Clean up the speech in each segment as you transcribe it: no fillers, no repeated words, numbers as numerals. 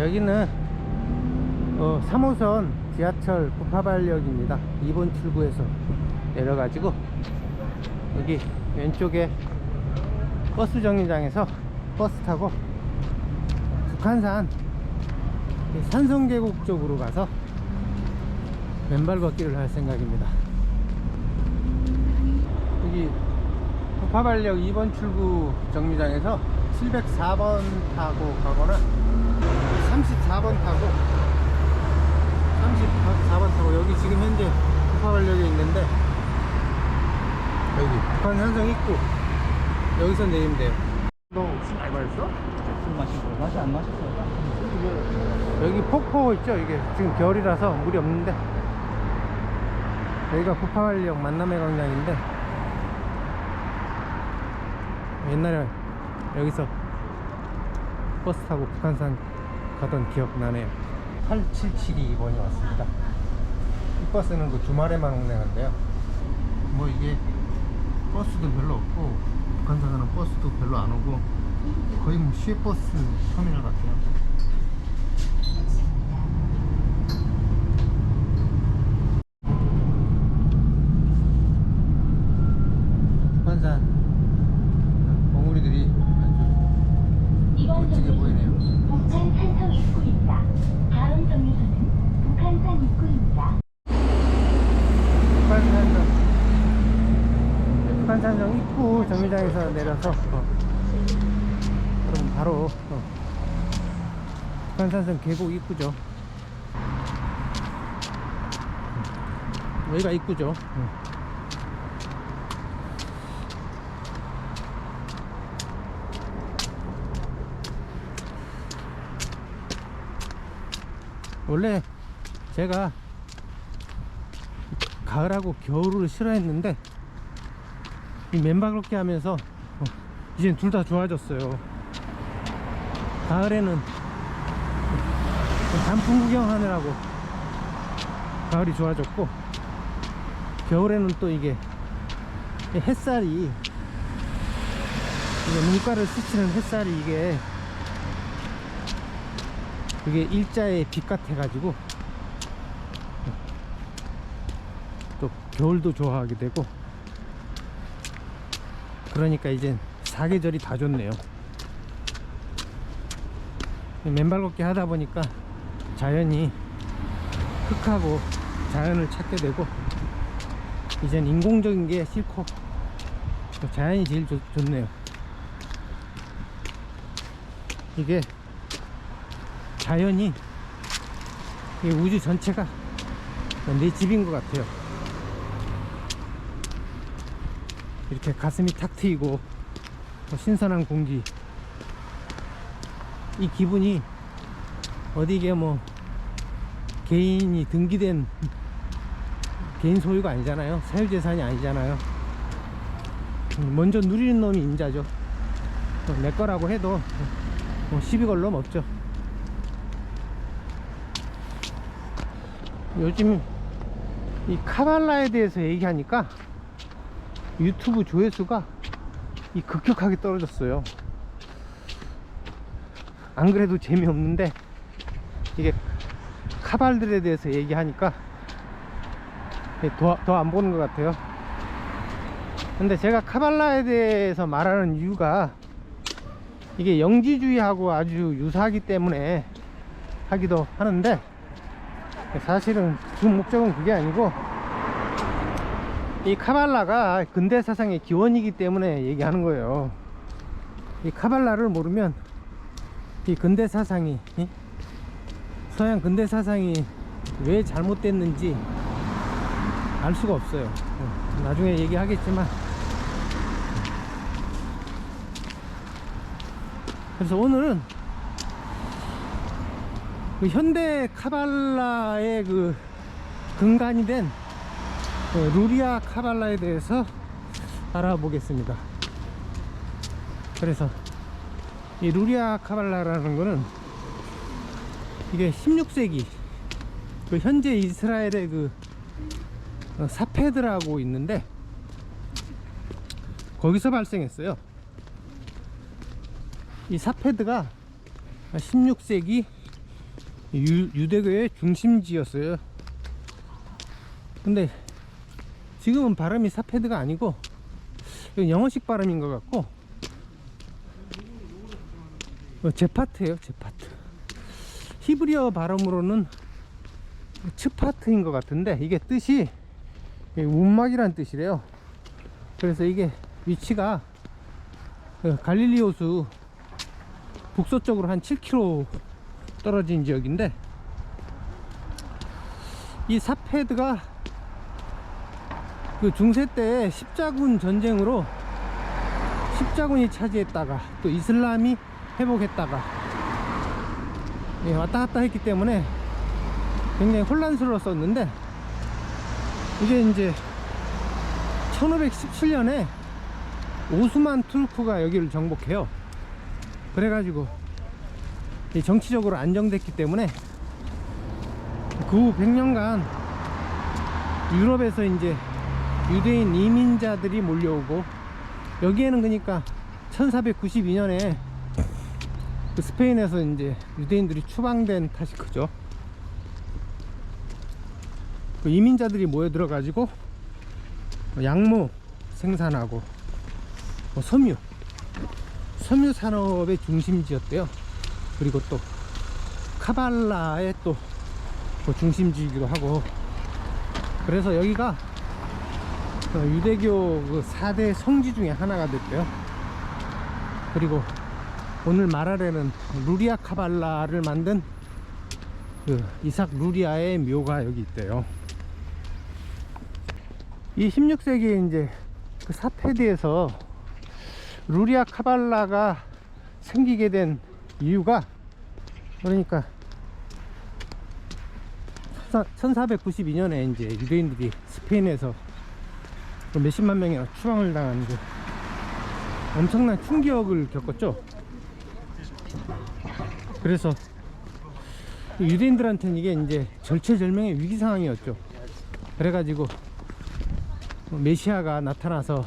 여기는 3호선 지하철 구파발역입니다. 2번 출구에서 내려가지고 여기 왼쪽에 버스 정류장에서 버스 타고 북한산 산성계곡 쪽으로 가서 맨발 걷기를 할 생각입니다. 여기 구파발역 2번 출구 정류장에서 704번 타고 가거나 34번 타고 여기 지금 현재 구파발역에 있는데 여기 북한 산성 입구 여기서 내리면 돼요. 너 술 많이 마셨어? 술 마시고 맛이 안 마셨어. 여기 폭포 있죠? 이게 지금 겨울이라서 물이 없는데 여기가 구파발역 만남의 광장인데 옛날에 여기서 버스 타고 북한산 가던 기억 나네요. 8772번이 왔습니다. 이 버스는 그 주말에만 운행한대요. 뭐 이게 버스도 별로 없고 북한산은 버스도 별로 안 오고 거의 뭐 시외버스 터미널 같아요. 북한산 봉우리들이 아주 멋지게 보이네요. 북한 산성 입구입니다. 다음 정류소는 북한산 입구입니다. 북한산성 입구 정류장에서 내려서 그럼 바로 북한산성 계곡 입구죠. 여기가 입구죠. 원래 제가 가을하고 겨울을 싫어했는데 이 맨발 걷기 하면서 이젠 둘 다 좋아졌어요. 가을에는 단풍 구경하느라고 가을이 좋아졌고 겨울에는 또 이게 햇살이 눈가를 스치는 햇살이 이게 그게 일자의 빛 같아 가지고 또 겨울도 좋아하게 되고 그러니까 이젠 사계절이 다 좋네요. 맨발 걷기 하다 보니까 자연이 흙하고 자연을 찾게 되고 이젠 인공적인 게 싫고 자연이 제일 좋네요. 이게 자연이 우주 전체가 내 집인 것 같아요. 이렇게 가슴이 탁 트이고 신선한 공기, 이 기분이 어디게 뭐 개인이 등기된 개인 소유가 아니잖아요. 사유재산이 아니잖아요. 먼저 누리는 놈이 임자죠. 내 거라고 해도 뭐 시비 걸 놈 없죠. 요즘 이 카발라에 대해서 얘기하니까 유튜브 조회수가 급격하게 떨어졌어요. 안 그래도 재미없는데 이게 카발들에 대해서 얘기하니까 더 안 보는 것 같아요. 근데 제가 카발라에 대해서 말하는 이유가 이게 영지주의하고 아주 유사하기 때문에 하기도 하는데 사실은 주 목적은 그게 아니고 이 카발라가 근대 사상의 기원이기 때문에 얘기하는 거예요. 이 카발라를 모르면 이 근대 사상이 서양 근대 사상이 왜 잘못됐는지 알 수가 없어요. 나중에 얘기하겠지만 그래서 오늘은 그 현대 카발라의 그 근간이 된 루리아 카발라에 대해서 알아보겠습니다. 그래서 이 루리아 카발라라는 거는 이게 16세기 그 현재 이스라엘의 그 사페드라고 있는데 거기서 발생했어요. 이 사페드가 16세기 유대교의 중심지였어요. 근데 지금은 발음이 사페드가 아니고 영어식 발음인 것 같고 제파트예요. 제파트. 히브리어 발음으로는 츠파트인 것 같은데 이게 뜻이 운막이란 뜻이래요. 그래서 이게 위치가 갈릴리 호수 북서쪽으로 한 7km 떨어진 지역인데, 이 사페드가 그 중세 때 십자군 전쟁으로 십자군이 차지했다가 또 이슬람이 회복했다가 왔다 갔다 했기 때문에 굉장히 혼란스러웠었는데, 이게 이제 1517년에 오스만 투르크가 여기를 정복해요. 그래가지고 정치적으로 안정됐기 때문에 그 후 100년간 유럽에서 이제 유대인 이민자들이 몰려오고, 여기에는 그러니까 1492년에 그 스페인에서 이제 유대인들이 추방된 탓이 크죠. 그 이민자들이 모여들어 가지고 양모 생산하고 섬유 산업의 중심지였대요. 그리고 또 카발라의 또 중심지이기도 하고, 그래서 여기가 유대교 그 4대 성지 중에 하나가 됐대요. 그리고 오늘 말하려는 루리아 카발라를 만든 그 이삭 루리아의 묘가 여기 있대요. 이 16세기에 이제 그 사페드에서 루리아 카발라가 생기게 된 이유가, 그러니까 1492년에 이제 유대인들이 스페인에서 몇십만 명이나 추방을 당한 그 엄청난 충격을 겪었죠. 그래서 유대인들한테는 이게 이제 절체절명의 위기 상황이었죠. 그래가지고 메시아가 나타나서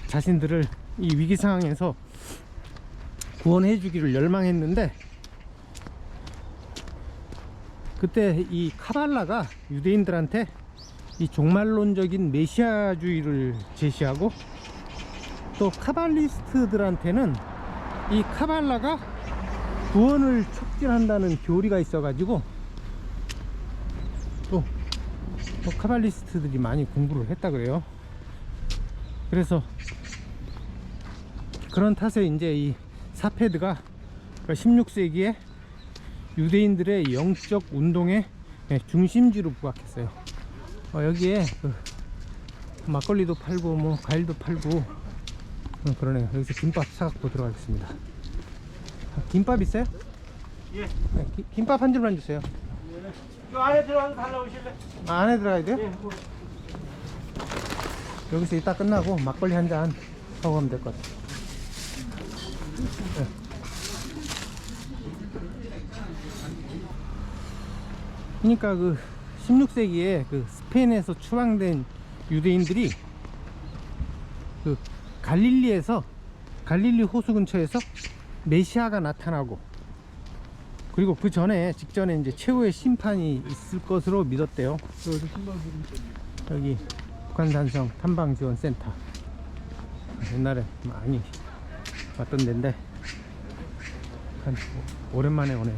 자신들을 이 위기 상황에서 구원해 주기를 열망했는데, 그때 이 카발라가 유대인들한테 이 종말론적인 메시아주의를 제시하고, 또 카발리스트들한테는 이 카발라가 구원을 촉진한다는 교리가 있어가지고 또 카발리스트들이 많이 공부를 했다 그래요. 그래서 그런 탓에 이제 이 사페드가 16세기에 유대인들의 영적 운동의 중심지로 부각했어요. 여기에 그 막걸리도 팔고 뭐 과일도 팔고 그러네요. 여기서 김밥 사갖고 들어가겠습니다. 김밥 있어요? 예. 네, 김밥 한 줄만 주세요. 저 안에 들어가서 달라오실래? 안에 들어가야 돼요? 예. 여기서 이따 끝나고 막걸리 한 잔 하고 가면 될 것 같아요. 네. 그러니까 그 16세기에 그 스페인에서 추방된 유대인들이 그 갈릴리에서, 갈릴리 호수 근처에서 메시아가 나타나고, 그리고 그 전에 직전에 이제 최후의 심판이 있을 것으로 믿었대요. 여기 북한산성 탐방지원센터, 옛날에 많이 왔던 데인데 오랜만에 오네요.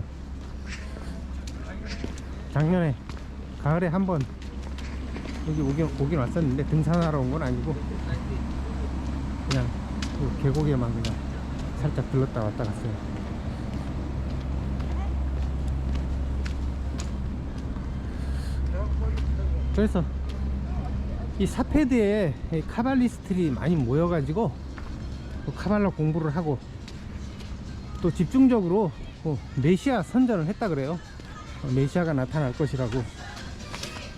작년에 가을에 한번 여기 오긴 왔었는데 등산하러 온 건 아니고 그냥 그 계곡에만 그냥 살짝 들렀다 왔다 갔어요. 그래서 이 사페드에 카발리스트들이 많이 모여가지고 카발라 공부를 하고, 또 집중적으로 메시아 선전을 했다 그래요. 메시아가 나타날 것이라고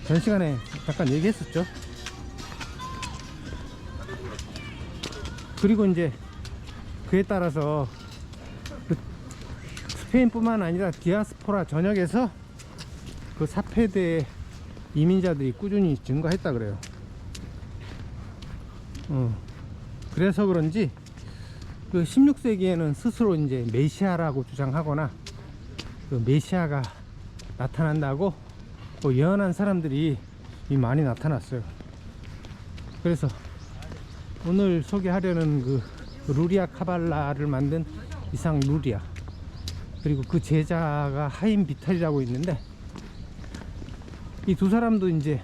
전 시간에 잠깐 얘기했었죠. 그리고 이제 그에 따라서 그 스페인뿐만 아니라 디아스포라 전역에서 그 사페드의 이민자들이 꾸준히 증가했다 그래요. 그래서 그런지 그 16세기에는 스스로 이제 메시아라고 주장하거나, 그 메시아가 나타난다고 예언한 사람들이 많이 나타났어요. 그래서 오늘 소개하려는 그 루리아 카발라를 만든 이삭 루리아, 그리고 그 제자가 하임 비탈이라고 있는데, 이 두 사람도 이제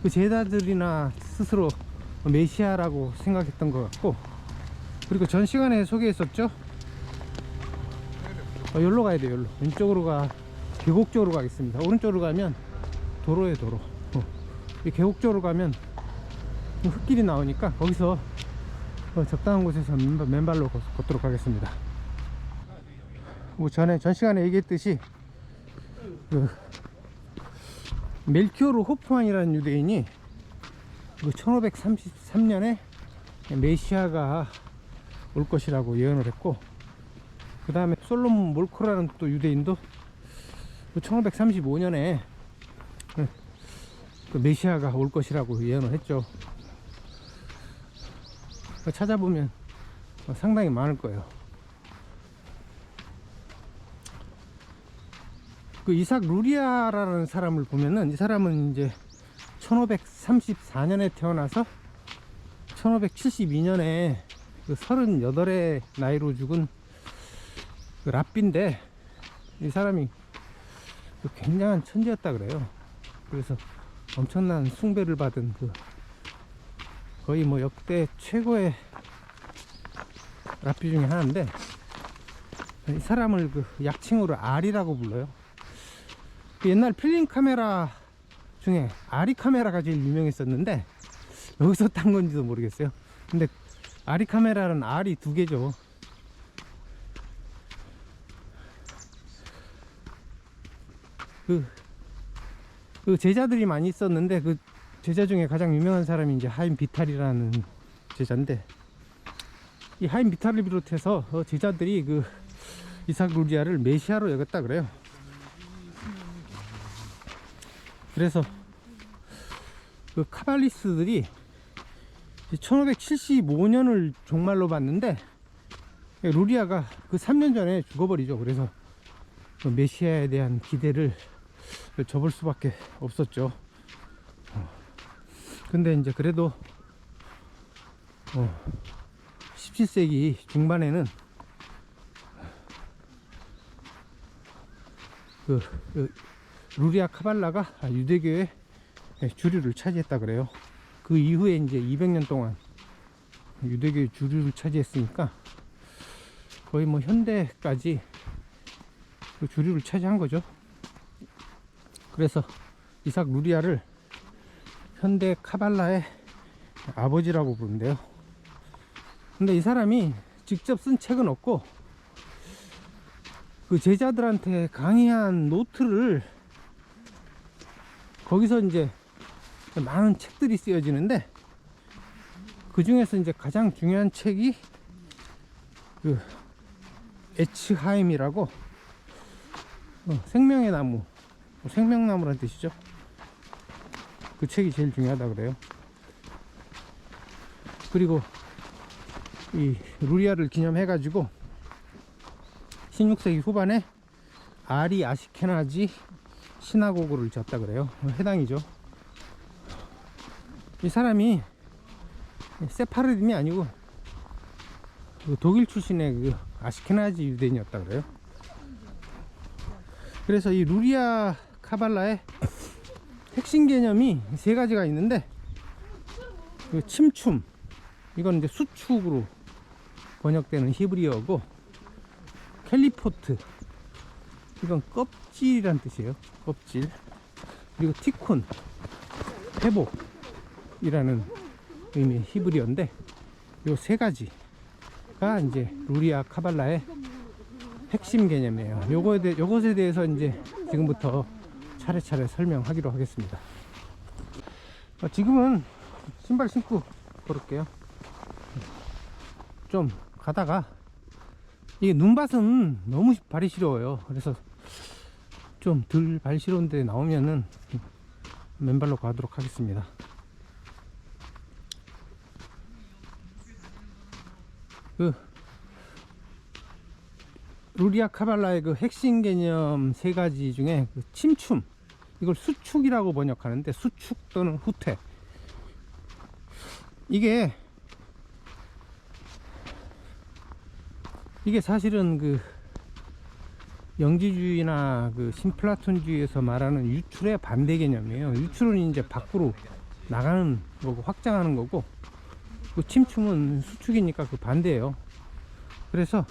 그 제자들이나 스스로 메시아라고 생각했던 것 같고, 그리고 전 시간에 소개했었죠. 여기로 가야 돼요. 여기로 왼쪽으로 계곡 쪽으로 가겠습니다. 오른쪽으로 가면 도로에 도로. 이 계곡 쪽으로 가면 흙길이 나오니까 거기서 적당한 곳에서 맨발로 걷도록 하겠습니다. 전 시간에 얘기했듯이 그 멜키오르 호프만이라는 유대인이 1533년에 메시아가 올 것이라고 예언을 했고, 그 다음에 솔로몬 몰코라는 또 유대인도 1535년에 그 메시아가 올 것이라고 예언을 했죠. 찾아보면 상당히 많을 거예요. 그 이삭 루리아라는 사람을 보면은, 이 사람은 이제 1534년에 태어나서 1572년에 그 38의 나이로 죽은 그 랍비인데, 이 사람이 굉장한 천재였다 그래요. 그래서 엄청난 숭배를 받은 거의 역대 최고의 랍비 중에 하나인데, 이 사람을 약칭으로 아리라고 불러요. 옛날 필름 카메라 중에 아리 카메라가 제일 유명했었는데, 여기서 딴 건지도 모르겠어요. 근데 아리 카메라는 알이 두 개죠. 그 제자들이 많이 있었는데, 그 제자 중에 가장 유명한 사람이 이제 하임 비탈이라는 제자인데, 이 하임 비탈을 비롯해서 제자들이 그 이삭 루리아를 메시아로 여겼다 그래요. 그래서 그 카발리스트들이 1575년을 종말로 봤는데, 루리아가 그 3년 전에 죽어버리죠. 그래서 그 메시아에 대한 기대를 접을 수밖에 없었죠. 근데 이제 그래도 17세기 중반에는 그 루리아 카발라가 유대교의 주류를 차지했다 그래요. 그 이후에 이제 200년 동안 유대교의 주류를 차지했으니까 거의 현대까지 그 주류를 차지한 거죠. 그래서 이삭 루리아를 현대 카발라의 아버지라고 부른대요. 근데 이 사람이 직접 쓴 책은 없고, 그 제자들한테 강의한 노트를, 거기서 이제 많은 책들이 쓰여지는데, 그 중에서 이제 가장 중요한 책이 그 에츠하임이라고, 생명의 나무, 생명나무란 뜻이죠. 그 책이 제일 중요하다 그래요. 그리고 이 루리아를 기념해 가지고 16세기 후반에 아리 아시케나지 시나고그를 지었다 그래요. 해당이죠. 이 사람이 세파르딘이 아니고 그 독일 출신의 그 아시케나지 유대인이었다 그래요. 그래서 이 루리아 카발라의 핵심 개념이 세 가지가 있는데, 그 침춤, 이건 이제 수축으로 번역되는 히브리어고, 캘리포트, 이건 껍질이란 뜻이에요. 껍질. 그리고 티콘, 회복이라는 의미의 히브리어인데, 요 세 가지가 이제 루리아 카발라의 핵심 개념이에요. 요것에 대해서 이제 지금부터 차례차례 설명하기로 하겠습니다. 지금은 신발 신고 걸을게요. 좀 가다가, 이게 눈밭은 너무 발이 시려워요. 그래서 좀 덜 발 시려운 데 나오면은 맨발로 가도록 하겠습니다. 루리아 카발라의 그 핵심 개념 세 가지 중에 그 침춤, 이걸 수축이라고 번역하는데, 수축 또는 후퇴, 이게 사실은 그 영지주의나 그 신플라톤주의에서 말하는 유출의 반대 개념이에요. 유출은 이제 밖으로 나가는 거고 확장하는 거고, 그 침춤은 수축이니까 그 반대예요. 그래서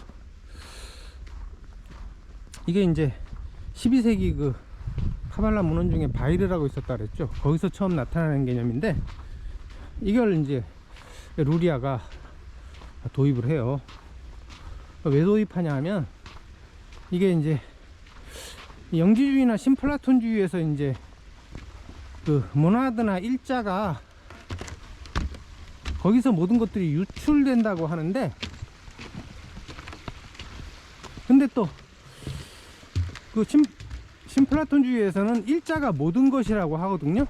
이게 이제 12세기 그 카발라 문헌 중에 바이르라고 있었다 그랬죠. 거기서 처음 나타나는 개념인데, 이걸 이제 루리아가 도입을 해요. 왜 도입하냐 하면, 이게 이제 영지주의나 신플라톤주의에서 이제 그 모나드나 일자가 거기서 모든 것들이 유출된다고 하는데, 근데 또 그 신플라톤주의에서는 일자가 모든 것이라고 하거든요.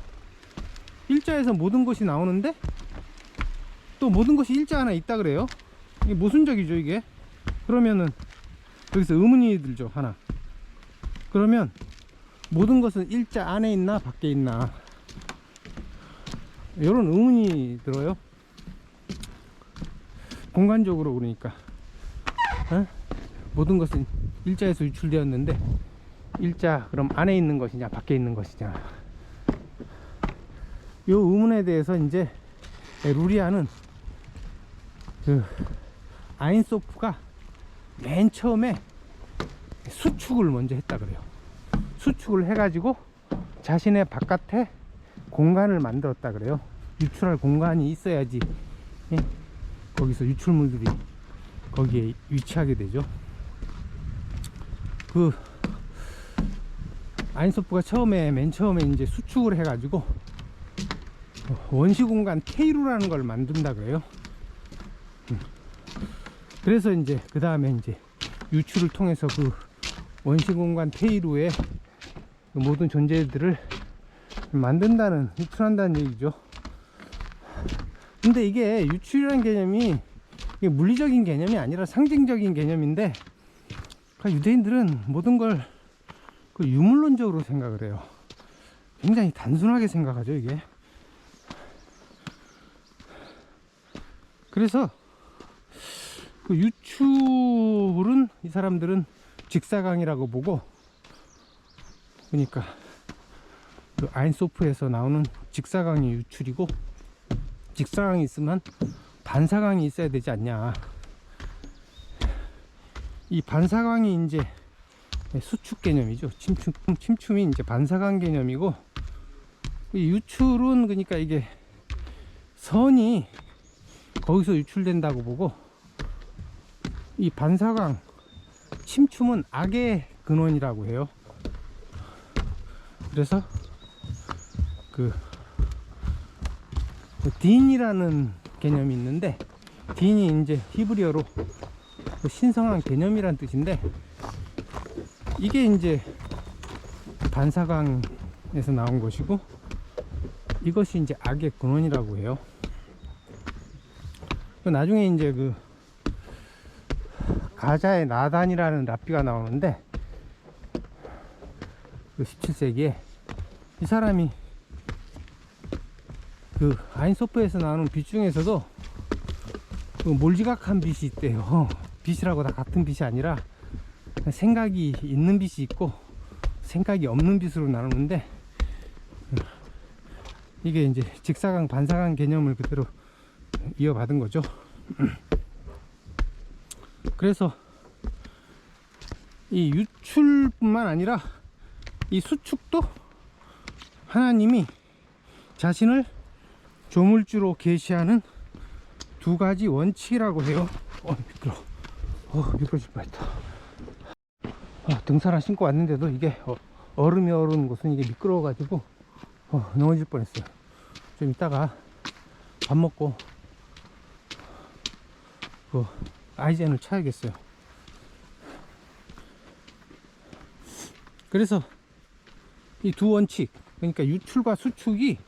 일자에서 모든 것이 나오는데 또 모든 것이 일자 하나 있다 그래요. 이게 모순적이죠 이게. 그러면은 여기서 의문이 들죠 하나. 그러면 모든 것은 일자 안에 있나 밖에 있나, 이런 의문이 들어요. 공간적으로. 그러니까 모든 것은 일자에서 유출되었는데, 일자 그럼 안에 있는 것이냐 밖에 있는 것이냐, 이 의문에 대해서 이제 루리아는 그 아인소프가 맨 처음에 수축을 먼저 했다 그래요. 수축을 해가지고 자신의 바깥에 공간을 만들었다 그래요. 유출할 공간이 있어야지 거기서 유출물들이 거기에 위치하게 되죠. 그 아인소프가 맨 처음에 이제 수축을 해가지고 원시 공간 테이루라는 걸 만든다 그래요. 그래서 이제 그 다음에 이제 유출을 통해서 그 원시 공간 테이루의 그 모든 존재들을 만든다는, 유출한다는 얘기죠. 근데 이게 유출이라는 개념이 이게 물리적인 개념이 아니라 상징적인 개념인데, 유대인들은 모든 걸 그 유물론적으로 생각을 해요. 굉장히 단순하게 생각하죠 이게. 그래서 그 유출은 이 사람들은 직사광이라고 보고, 그러니까 그 아인소프에서 나오는 직사광이 유출이고, 직사광이 있으면 반사광이 있어야 되지 않냐. 이 반사광이 이제 수축 개념이죠. 침춤이 이제 반사광 개념이고, 이 유출은 그러니까 이게 선이 거기서 유출된다고 보고, 이 반사광 침춤은 악의 근원이라고 해요. 그래서 그 딘이라는 개념이 있는데, 딘이 이제 히브리어로 신성한 개념이란 뜻인데, 이게 이제 반사광에서 나온 것이고, 이것이 이제 악의 근원이라고 해요. 나중에 이제 그 가자의 나단이라는 랍비가 나오는데, 그 17세기에 이 사람이 그 아인소프에서 나오는 빛 중에서도 그 몰지각한 빛이 있대요. 빛이라고 다 같은 빛이 아니라 생각이 있는 빛이 있고 생각이 없는 빛으로 나누는데, 이게 이제 직사광 반사광 개념을 그대로 이어받은 거죠. 그래서 이 유출뿐만 아니라 이 수축도 하나님이 자신을 조물주로 계시하는 두 가지 원칙이라고 해요. 미끄러워. 미끄러질 뻔했다. 등산화 신고 왔는데도 이게 얼음이 얼은 곳은 이게 미끄러워 가지고 넘어질 뻔했어요. 좀 이따가 밥 먹고 그 아이젠을 쳐야겠어요. 그래서 이 두 원칙, 그러니까 유출과 수축이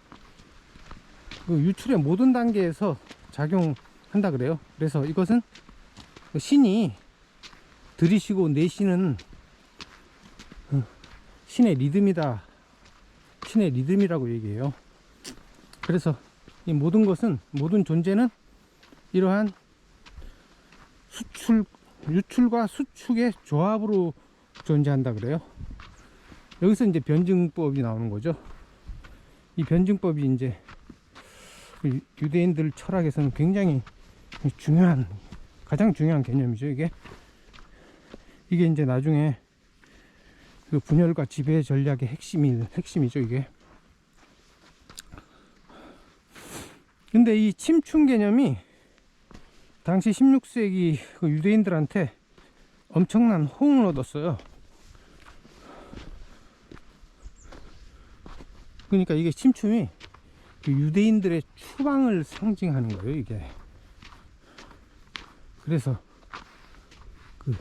그 유출의 모든 단계에서 작용한다 그래요. 그래서 이것은 신이 들이쉬고 내쉬는 신의 리듬이다. 신의 리듬이라고 얘기해요. 그래서 이 모든 것은, 모든 존재는 이러한 유출과 수축의 조합으로 존재한다 그래요. 여기서 이제 변증법이 나오는 거죠. 이 변증법이 이제 유대인들 철학에서는 굉장히 중요한, 가장 중요한 개념이죠. 이게 이제 나중에 그 분열과 지배 전략의 핵심이죠. 이게. 근데 이 침충 개념이 당시 16세기 그 유대인들한테 엄청난 호응을 얻었어요. 그러니까 이게 침충이 그 유대인들의 추방을 상징하는 거예요, 이게. 그래서 그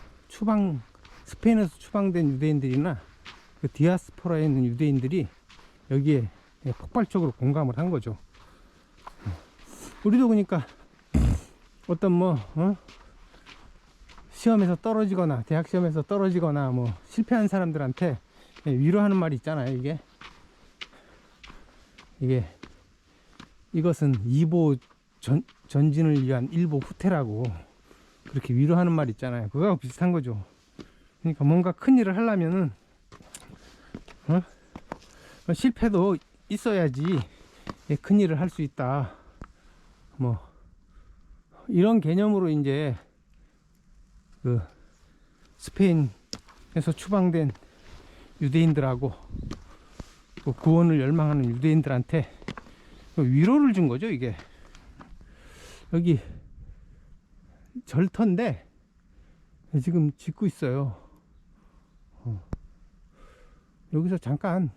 스페인에서 추방된 유대인들이나 그 디아스포라에 있는 유대인들이 여기에 폭발적으로 공감을 한 거죠. 우리도 그러니까 어떤 시험에서 떨어지거나 대학 시험에서 떨어지거나 실패한 사람들한테 위로하는 말이 있잖아요. 이것은 2보 전진을 위한 1보 후퇴라고 그렇게 위로하는 말 있잖아요. 그거하고 비슷한 거죠. 그러니까 뭔가 큰 일을 하려면은 실패도 있어야지 큰 일을 할 수 있다. 이런 개념으로 이제 그 스페인에서 추방된 유대인들하고 그 구원을 열망하는 유대인들한테 위로를 준 거죠. 이게 여기 절터인데 지금 짓고 있어요. 여기서 잠깐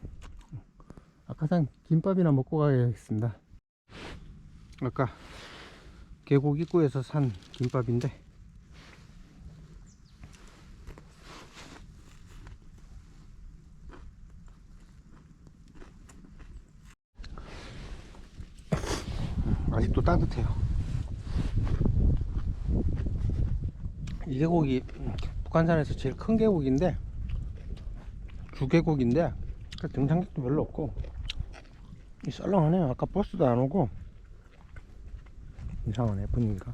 아까 산 김밥이나 먹고 가야겠습니다. 아까 계곡 입구에서 산 김밥인데 아직도 따뜻해요. 이 계곡이 북한산에서 제일 큰 계곡인데, 주계곡인데 등산객도 별로 없고 썰렁하네요. 아까 버스도 안 오고 이상하네 분위기가.